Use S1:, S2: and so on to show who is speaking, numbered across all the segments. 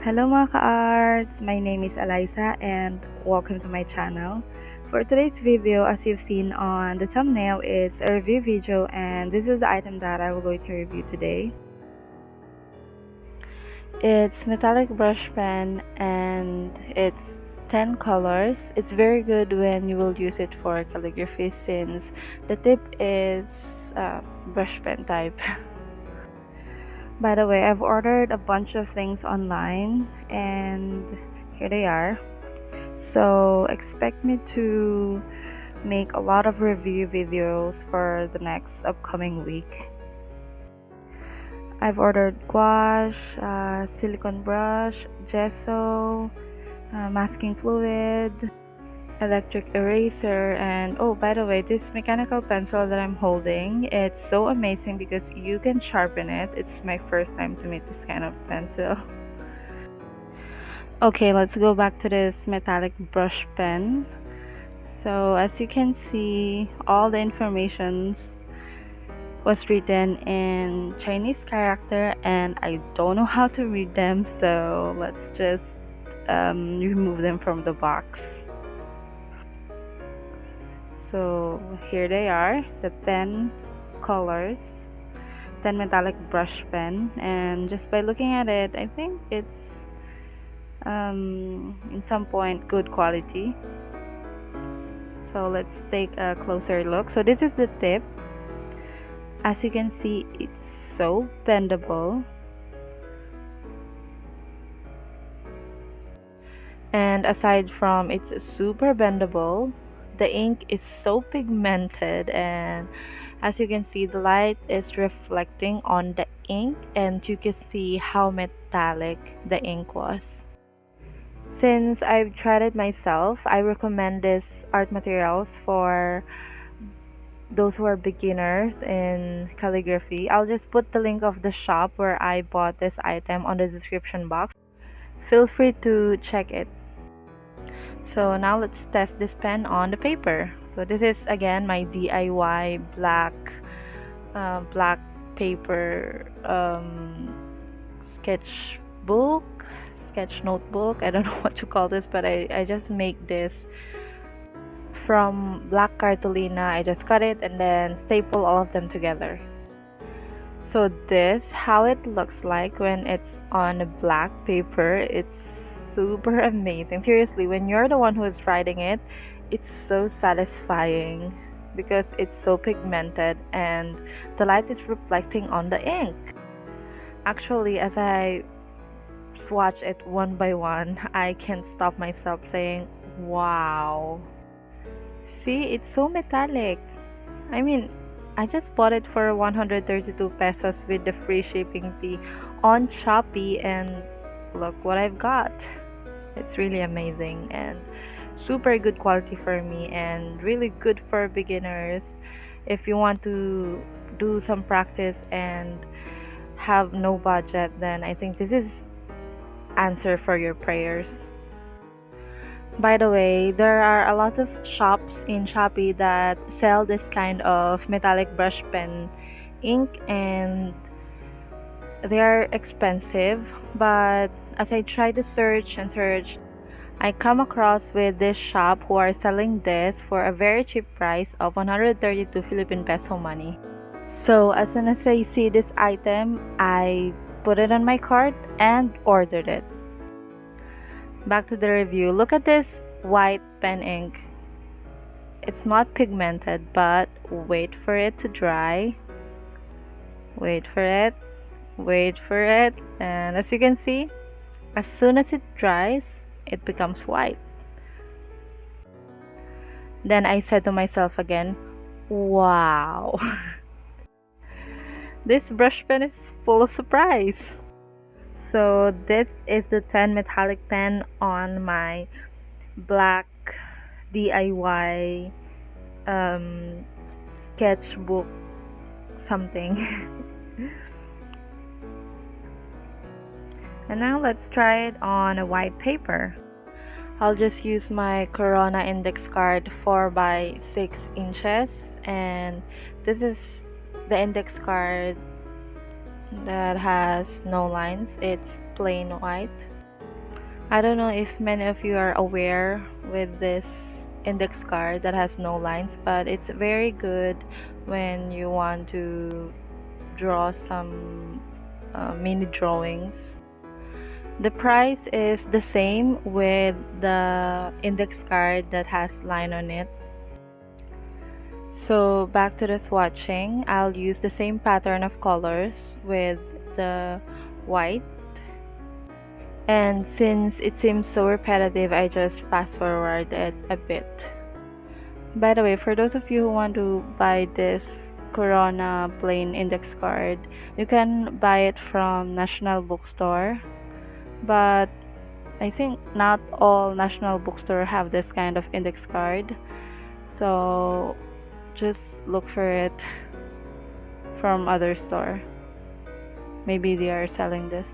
S1: Hello mga ka-arts! My name is Eliza and welcome to my channel. For today's video, as you've seen on the thumbnail, it's a review video and this is the item that I will going to review today. It's metallic brush pen and it's 10 colors. It's very good when you will use it for calligraphy since the tip is brush pen type. By the way, I've ordered a bunch of things online and here they are. So expect me to make a lot of review videos for the next upcoming week. I've ordered gouache, silicone brush, gesso, masking fluid, electric eraser, and oh, by the way, this mechanical pencil that I'm holding, it's so amazing because you can sharpen it. It's my first time to meet this kind of pencil. Okay, let's go back to this metallic brush pen. So as you can see, all the information was written in Chinese character and I don't know how to read them, so let's just remove them from the box. So here they are, the 10 colors, 10 metallic brush pen, and just by looking at it, I think it's in some point good quality. So let's take a closer look. So this is the tip. As you can see, it's so bendable, and aside from it's super bendable, the ink is so pigmented, and as you can see, the light is reflecting on the ink and you can see how metallic the ink was. Since I've tried it myself, I recommend this art materials for those who are beginners in calligraphy. I'll just put the link of the shop where I bought this item on the description box. Feel free to check it. So now let's test this pen on the paper. So this is again my DIY black paper sketch notebook. I don't know what to call this, but I just make this from black cartolina. I just cut it and then staple all of them together. So this how it looks like when it's on a black paper. It's super amazing. Seriously, when you're the one who is writing it, it's so satisfying because it's so pigmented and the light is reflecting on the ink. Actually, as I swatch it one by one, I can't stop myself saying, wow. See, it's so metallic. I mean, I just bought it for 132 pesos with the free shipping fee on Shopee, and look what I've got. It's really amazing and super good quality for me and really good for beginners. If you want to do some practice and have no budget, then I think this is answer for your prayers. By the way, there are a lot of shops in Shopee that sell this kind of metallic brush pen ink, and they are expensive, but as I try to search and search, I come across with this shop who are selling this for a very cheap price of 132 Philippine peso money. So as soon as I see this item, I put it on my cart and ordered it. Back to the review. Look at this white pen ink. It's not pigmented, but wait for it to dry. Wait for it. Wait for it. And as you can see, as soon as it dries, it becomes white. Then I said to myself again, wow. This brush pen is full of surprise. So this is the 10 metallic pen on my black DIY sketchbook something. And now let's try it on a white paper. I'll just use my Corona index card 4 by 6 inches, and this is the index card that has no lines. It's plain white. I don't know if many of you are aware with this index card that has no lines, but it's very good when you want to draw some mini drawings. The price is the same with the index card that has line on it. So back to the swatching, I'll use the same pattern of colors with the white. And since it seems so repetitive, I just fast forward it a bit. By the way, for those of you who want to buy this Corona plain index card, you can buy it from National Bookstore. But I think not all National Bookstore have this kind of index card. So just look for it from other store. Maybe they are selling this.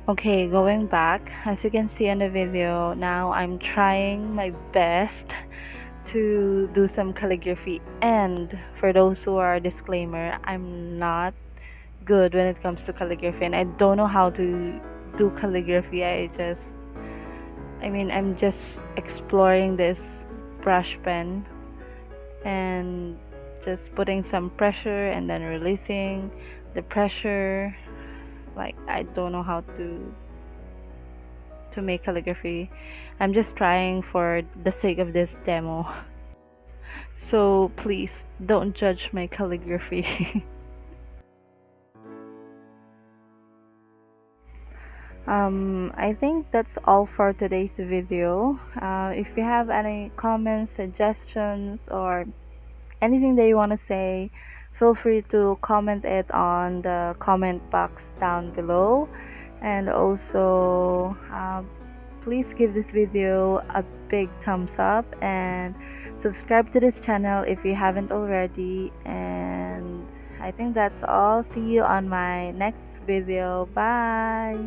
S1: Okay, going back, as you can see in the video, now I'm trying my best to do some calligraphy. And for those who are disclaimer, I'm not good when it comes to calligraphy, and I don't know how to do calligraphy. I'm just exploring this brush pen and just putting some pressure and then releasing the pressure. Like, I don't know how to make calligraphy. I'm just trying for the sake of this demo. So please don't judge my calligraphy. I think that's all for today's video. If you have any comments, suggestions, or anything that you want to say, feel free to comment it on the comment box down below. And also, please give this video a big thumbs up and subscribe to this channel if you haven't already. And I think that's all. See you on my next video. Bye.